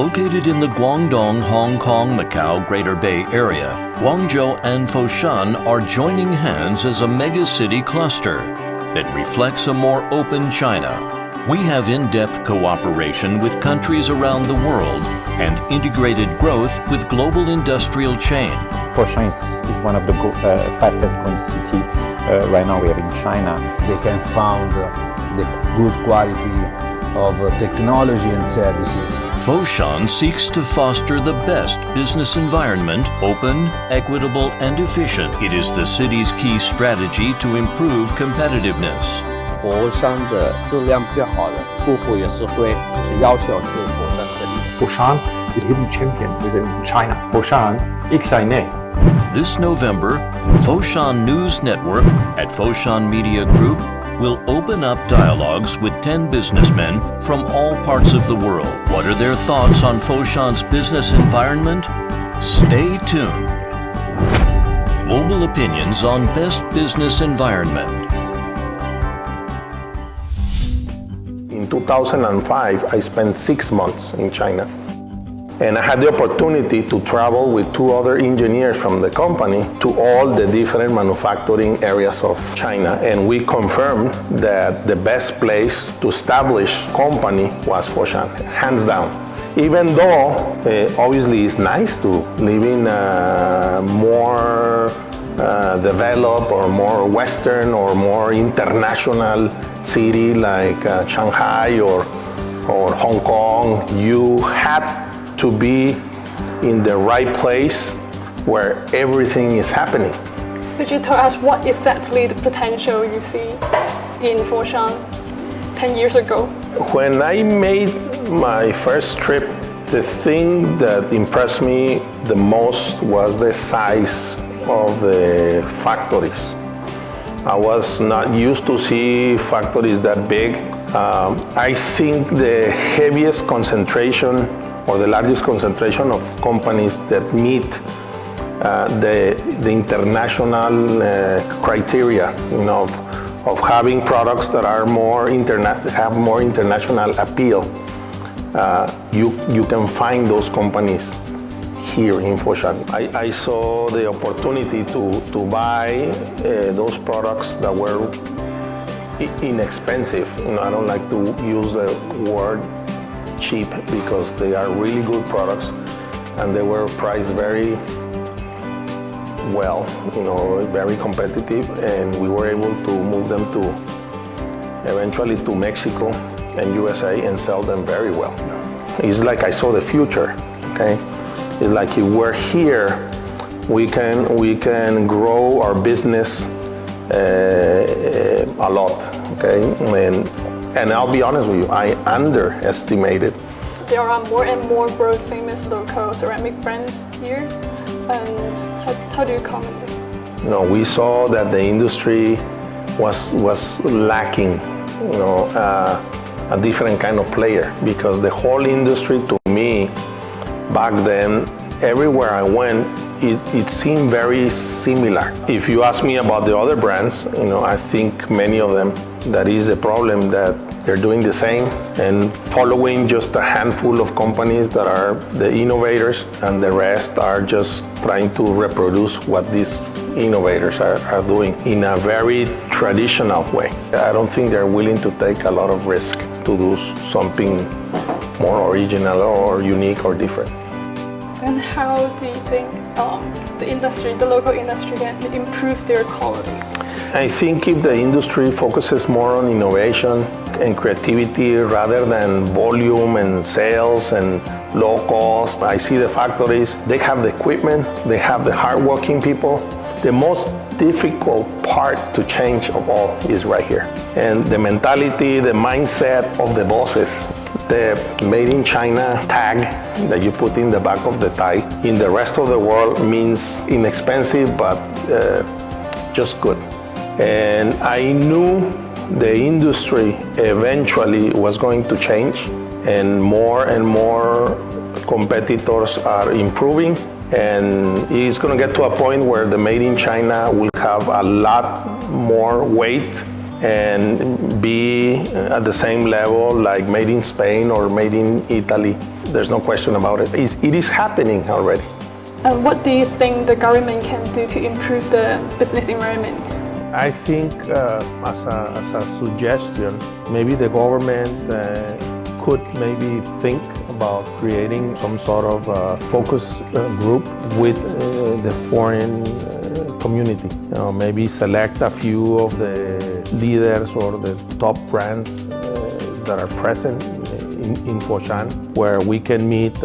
Located in the Guangdong, Hong Kong, Macau Greater Bay Area, Guangzhou and Foshan are joining hands as a mega-city cluster that reflects a more open China. We have in-depth cooperation with countries around the world and integrated growth with global industrial chain. Foshan is one of the fastest growing city right now we have in China. They can find the good quality of technology and services. Foshan seeks to foster the best business environment, open, equitable, and efficient. It is the city's key strategy to improve competitiveness. 佛山的质量是好的，顾客也是会要求去佛山这里。 Foshan is a hidden champion within China. Foshan exciting. This November, Foshan News Network at Foshan Media Group will open up dialogues with 10 businessmen from all parts of the world. What are their thoughts on Foshan's business environment? Stay tuned. Global opinions on best business environment. In 2005, I spent 6 months in China. And I had the opportunity to travel with 2 other engineers from the company to all the different manufacturing areas of China. And we confirmed that the best place to establish company was Foshan, hands down. Even though obviously it's nice to live in a more developed or more Western or more international city like Shanghai or Hong Kong, you had to be in the right place where everything is happening. Could you tell us what exactly the potential you see in Foshan 10 years ago? When I made my first trip, the thing that impressed me the most was the size of the factories. I was not used to see factories that big. I think the heaviest concentration or the largest concentration of companies that meet the international criteria, of having products that are have more international appeal. You can find those companies here in Foshan. I saw the opportunity to buy those products that were inexpensive. I don't like to use the word cheap because they are really good products and they were priced very well, very competitive, and we were able to move them eventually to Mexico and USA and sell them very well. It's like I saw the future, okay? It's like if we're here, we can grow our business a lot, okay? And I'll be honest with you, I underestimated. There are more and more world-famous local ceramic brands here. And how do you comment this? We saw that the industry was lacking, a different kind of player, because the whole industry, to me, back then, everywhere I went, it seemed very similar. If you ask me about the other brands, I think many of them, that is the problem, that they're doing the same and following just a handful of companies that are the innovators, and the rest are just trying to reproduce what these innovators are doing in a very traditional way. I don't think they're willing to take a lot of risk to do something more original or unique or different. And how do you think the local industry can improve their quality? I think if the industry focuses more on innovation and creativity rather than volume and sales and low cost. I see the factories, they have the equipment, they have the hardworking people. The most difficult part to change of all is right here. And the mentality, the mindset of the bosses. The made in China tag that you put in the back of the tie in the rest of the world means inexpensive, but just good. And I knew the industry eventually was going to change, and more competitors are improving, and it's going to get to a point where the made in China will have a lot more weight and be at the same level like made in Spain or made in Italy. There's no question about it. It is happening already. And what do you think the government can do to improve the business environment? I think as a suggestion, maybe the government could maybe think about creating some sort of focus group with the foreign community. Maybe select a few of the leaders or the top brands that are present in Foshan, where we can meet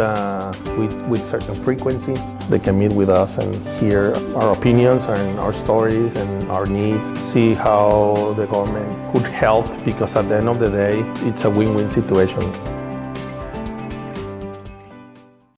with certain frequency. They can meet with us and hear our opinions and our stories and our needs, see how the government could help, because at the end of the day, it's a win-win situation.